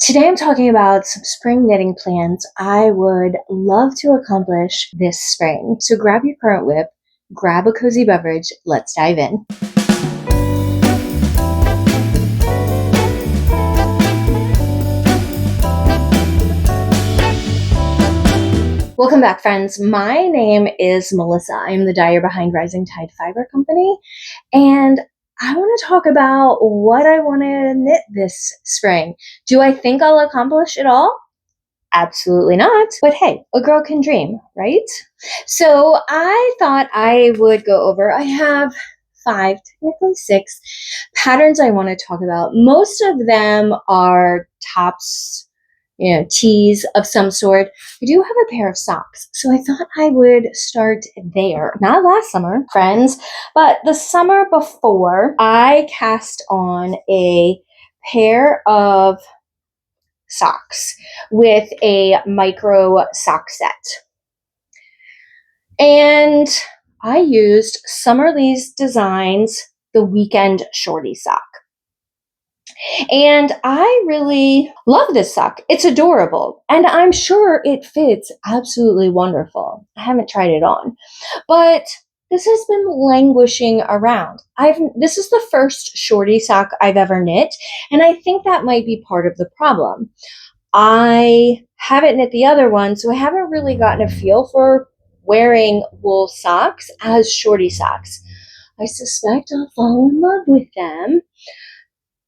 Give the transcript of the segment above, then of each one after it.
Today I'm talking about some spring knitting plans I would love to accomplish this spring. So grab your current whip, grab a cozy beverage, let's dive in. Welcome back, friends. My name is Melissa. I am the dyer behind Rising Tide Fiber Company, and I want to talk about what I want to knit this spring. Do I think I'll accomplish it all? Absolutely not. But hey, a girl can dream, right? So I thought I would go over, I have 5, technically 6 patterns I want to talk about. Most of them are tops, tees of some sort. I do have a pair of socks, so I thought I would start there. Not last summer, friends, but the summer before, I cast on a pair of socks with a micro sock set. And I used Summerly's Designs, the Weekend Shortie sock. And I really love this sock. It's adorable. And I'm sure it fits absolutely wonderful. I haven't tried it on. But this has been languishing around. This is the first shorty sock I've ever knit, and I think that might be part of the problem. I haven't knit the other one, so I haven't really gotten a feel for wearing wool socks as shorty socks. I suspect I'll fall in love with them.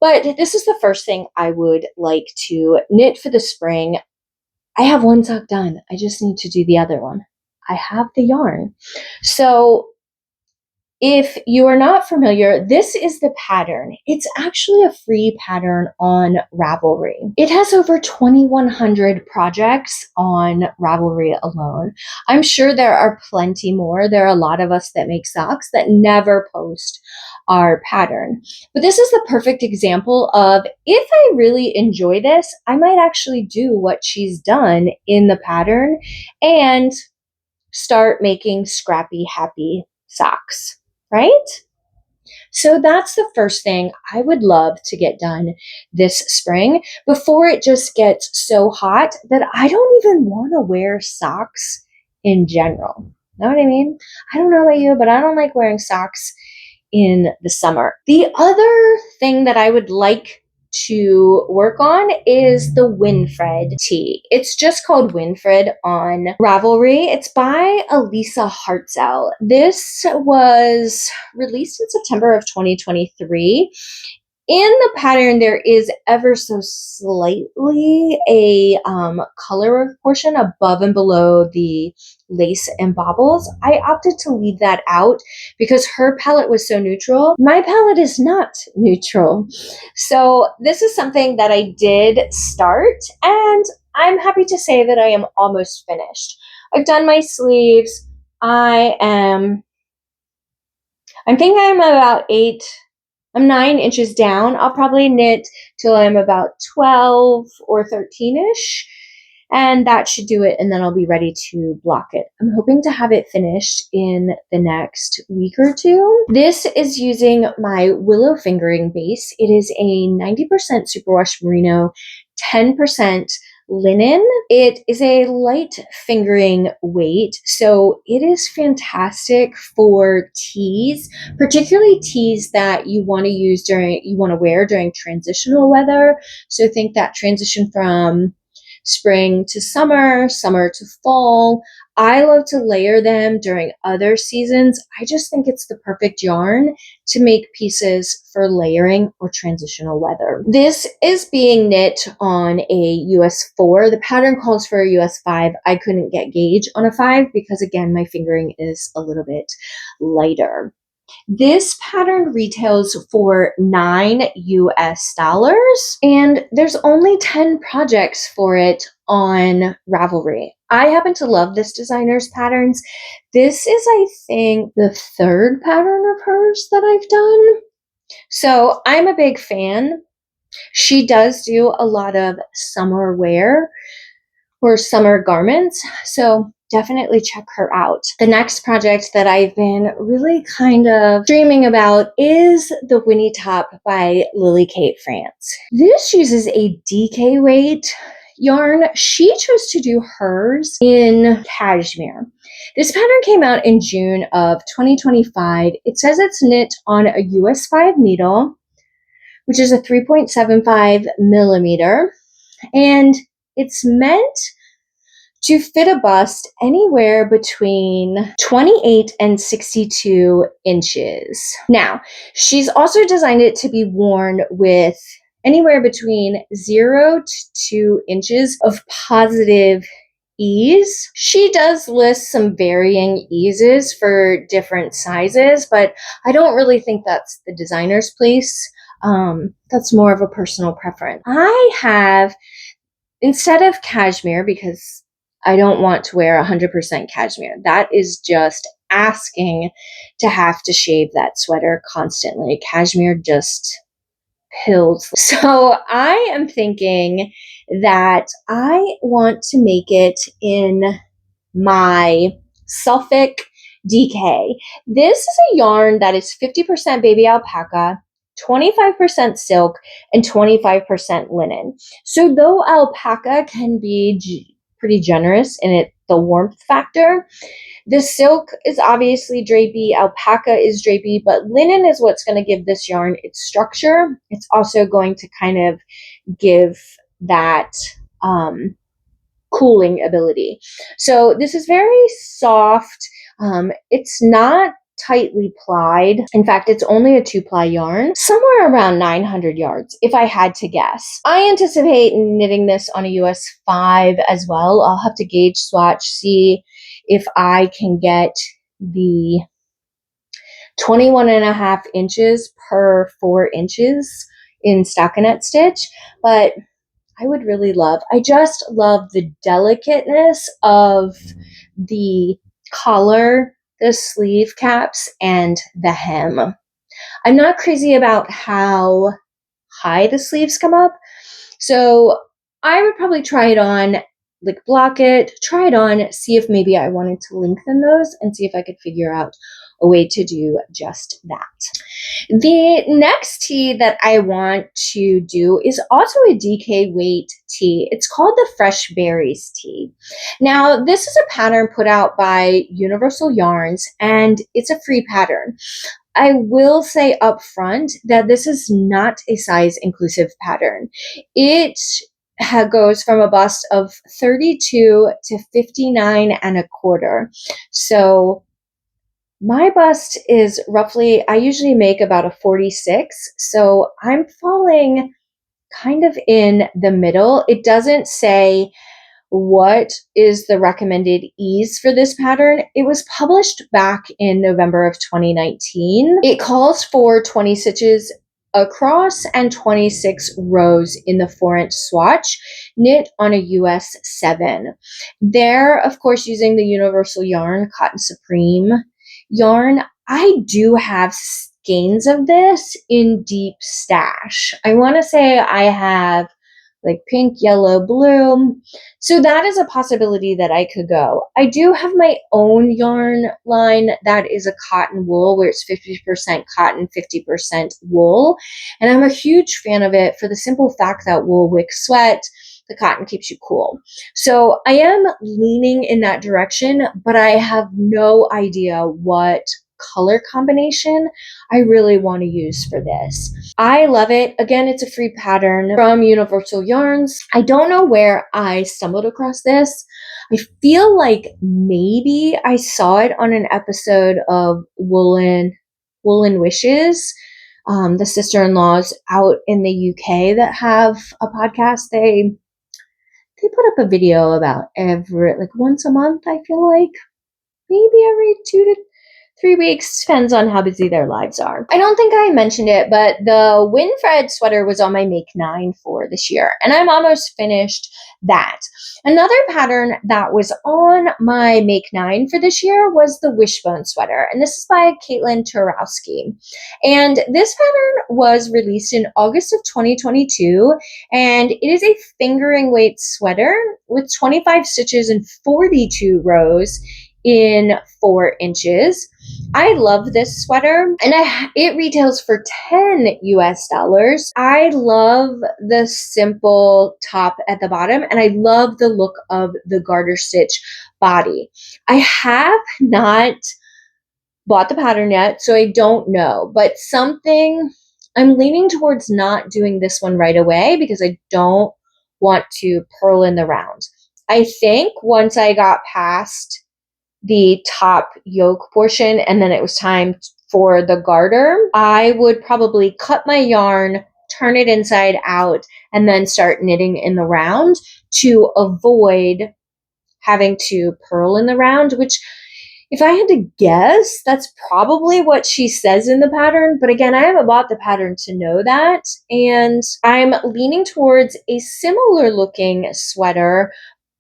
But this is the first thing I would like to knit for the spring. I have one sock done. I just need to do the other one. I have the yarn. So if you are not familiar, this is the pattern. It's actually a free pattern on Ravelry. It has over 2,100 projects on Ravelry alone. I'm sure there are plenty more. There are a lot of us that make socks that never post our pattern. But this is the perfect example of, if I really enjoy this, I might actually do what she's done in the pattern and start making scrappy, happy socks. Right? So that's the first thing I would love to get done this spring before it just gets so hot that I don't even want to wear socks in general. Know what I mean? I don't know about you, but I don't like wearing socks in the summer. The other thing that I would like to work on is the Winfred Tee. It's just called Winfred on Ravelry. It's by Elisa Hartzell. This was released in September of 2023. In the pattern, there is ever so slightly a color portion above and below the lace and baubles. I opted to leave that out because her palette was so neutral. My palette is not neutral. So this is something that I did start, and I'm happy to say that I am almost finished. I've done my sleeves. I'm thinking I'm about I'm 9 inches down. I'll probably knit till I'm about 12 or 13-ish, and that should do it, and then I'll be ready to block it. I'm hoping to have it finished in the next week or two. This is using my willow fingering base. It is a 90% superwash merino, 10% linen. It is a light fingering weight, so it is fantastic for tees, particularly tees that you want to wear during transitional weather. So think that transition from spring to summer, summer to fall. I love to layer them during other seasons. I just think it's the perfect yarn to make pieces for layering or transitional weather. This is being knit on a US 4. The pattern calls for a US 5. I couldn't get gauge on a 5 because, again, my fingering is a little bit lighter. This pattern retails for $9 US, and there's only 10 projects for it on Ravelry. I happen to love this designer's patterns. This is, I think, the 3rd pattern of hers that I've done. So I'm a big fan. She does do a lot of summer wear or summer garments. So definitely check her out. The next project that I've been really kind of dreaming about is the Winnie top by Lily Kate France. This uses a DK weight yarn. She chose to do hers in cashmere. This pattern came out in June of 2025. It says it's knit on a US 5 needle, which is a 3.75 millimeter, and it's meant to fit a bust anywhere between 28 and 62 inches. Now, she's also designed it to be worn with anywhere between 0 to 2 inches of positive ease. She does list some varying eases for different sizes, but I don't really think that's the designer's place. That's more of a personal preference. I have, instead of cashmere, because I don't want to wear 100% cashmere. That is just asking to have to shave that sweater constantly. Cashmere just pills. So I am thinking that I want to make it in my Suffolk DK. This is a yarn that is 50% baby alpaca, 25% silk, and 25% linen. So though alpaca can be pretty generous in the warmth factor, the silk is obviously drapey, alpaca is drapey, but linen is what's going to give this yarn its structure. It's also going to kind of give that cooling ability. So this is very soft. It's not tightly plied. In fact, it's only a 2-ply yarn, somewhere around 900 yards, if I had to guess. I anticipate knitting this on a US 5 as well. I'll have to gauge swatch, see if I can get the 21.5 inches per 4 inches in stockinette stitch, but I just love the delicateness of the collar, the sleeve caps, and the hem. I'm not crazy about how high the sleeves come up, so I would probably try it on, like block it, try it on, see if maybe I wanted to lengthen those and see if I could figure out a way to do just that. The next tee that I want to do is also a DK weight tee. It's called the Fresh Berries tee. Now, this is a pattern put out by Universal Yarns, and it's a free pattern. I will say up front that this is not a size inclusive pattern. It goes from a bust of 32 to 59 and a quarter. So my bust is roughly, I usually make about a 46. So I'm falling kind of in the middle. It doesn't say what is the recommended ease for this pattern. It was published back in November of 2019. It calls for 20 stitches across and 26 rows in the 4-inch swatch, knit on a US 7. They're, of course, using the Universal Yarn Cotton Supreme yarn. I do have skeins of this in deep stash. I want to say I have like pink, yellow, blue. So that is a possibility that I could go. I do have my own yarn line that is a cotton wool where it's 50% cotton, 50% wool. And I'm a huge fan of it for the simple fact that wool wicks sweat. The cotton keeps you cool. So I am leaning in that direction, but I have no idea what color combination I really want to use for this. I love it. Again, it's a free pattern from Universal Yarns. I don't know where I stumbled across this. I feel like maybe I saw it on an episode of Woolen Wishes. The sister-in-laws out in the UK that have a podcast, they put up a video about once a month, I feel like. Maybe every 2 to 3 weeks, depends on how busy their lives are. I don't think I mentioned it, but the Winfred sweater was on my make 9 for this year, and I'm almost finished that. Another pattern that was on my make 9 for this year was the Wishbone sweater, and this is by Caitlin Turowski. And this pattern was released in August of 2022, and it is a fingering weight sweater with 25 stitches and 42 rows in 4 inches. I love this sweater, and it retails for $10 US. I love the simple top at the bottom, and I love the look of the garter stitch body. I have not bought the pattern yet, so I don't know, but I'm leaning towards not doing this one right away because I don't want to purl in the round. I think once I got past the top yoke portion and then it was time for the garter, I would probably cut my yarn, turn it inside out, and then start knitting in the round to avoid having to purl in the round, which, if I had to guess, that's probably what she says in the pattern. But again, I haven't bought the pattern to know that. And I'm leaning towards a similar looking sweater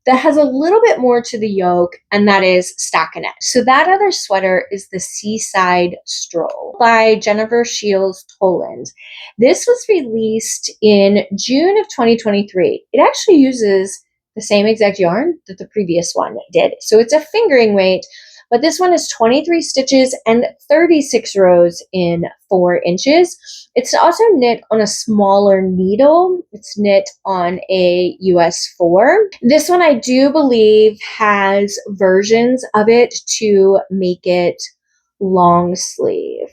that has a little bit more to the yoke, and that is stockinette. So that other sweater is the Seaside Stroll by Jennifer Shields Toland. This was released in June of 2023. It actually uses the same exact yarn that the previous one did. So it's a fingering weight, but this one is 23 stitches and 36 rows in 4 inches. It's also knit on a smaller needle. It's knit on a US 4. This one I do believe has versions of it to make it long sleeve.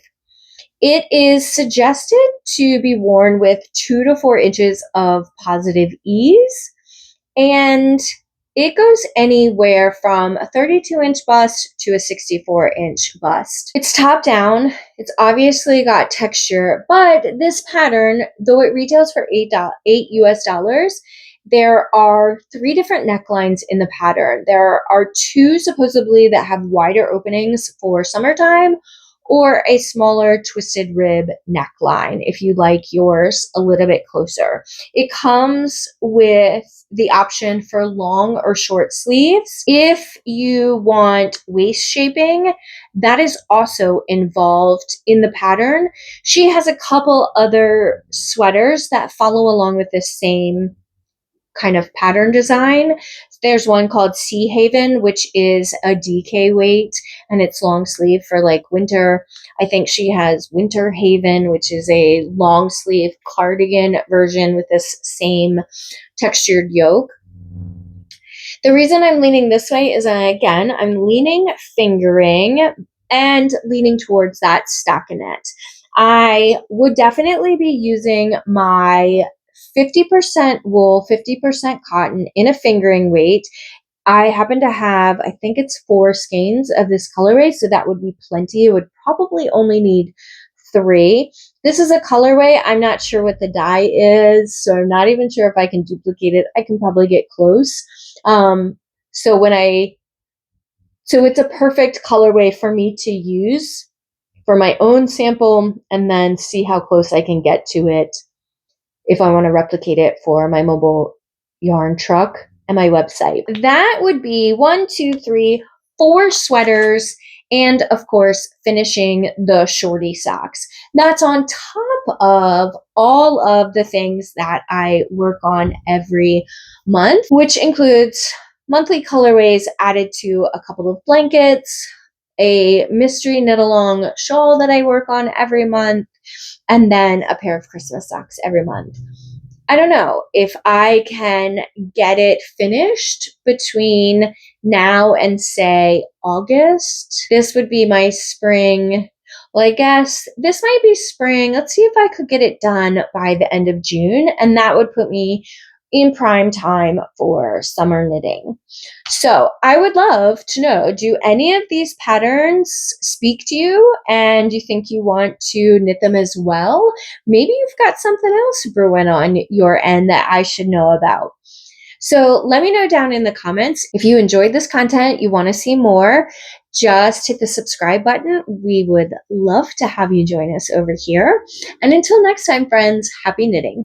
It is suggested to be worn with 2 to 4 inches of positive ease, and it goes anywhere from a 32-inch bust to a 64-inch bust. It's top down. It's obviously got texture, but this pattern, though it retails for $8 US, there are 3 different necklines in the pattern. There are 2 supposedly that have wider openings for summertime, or a smaller twisted rib neckline if you like yours a little bit closer. It comes with the option for long or short sleeves. If you want waist shaping, that is also involved in the pattern. She has a couple other sweaters that follow along with this same kind of pattern design. There's one called Sea Haven, which is a DK weight, and it's long sleeve for like winter. I think she has Winter Haven, which is a long sleeve cardigan version with this same textured yoke. The reason I'm leaning this way is, again, I'm leaning fingering and leaning towards that stockinette. I would definitely be using my 50% wool, 50% cotton in a fingering weight. I happen to have, I think it's 4 skeins of this colorway, so that would be plenty. It would probably only need 3. This is a colorway. I'm not sure what the dye is, so I'm not even sure if I can duplicate it. I can probably get close. So it's a perfect colorway for me to use for my own sample and then see how close I can get to it if I want to replicate it for my mobile yarn truck and my website. That would be 4 sweaters, and of course, finishing the shorty socks. That's on top of all of the things that I work on every month, which includes monthly colorways added to a couple of blankets, a mystery knit-along shawl that I work on every month, and then a pair of Christmas socks every month. I don't know if I can get it finished between now and, say, August. This would be my spring. Well, I guess this might be spring. Let's see if I could get it done by the end of June, and that would put me in prime time for summer knitting. So I would love to know, do any of these patterns speak to you and you think you want to knit them as well? Maybe you've got something else brewing on your end that I should know about. So let me know down in the comments if you enjoyed this content, you want to see more. just hit the subscribe button. We would love to have you join us over here. And until next time, friends, happy knitting.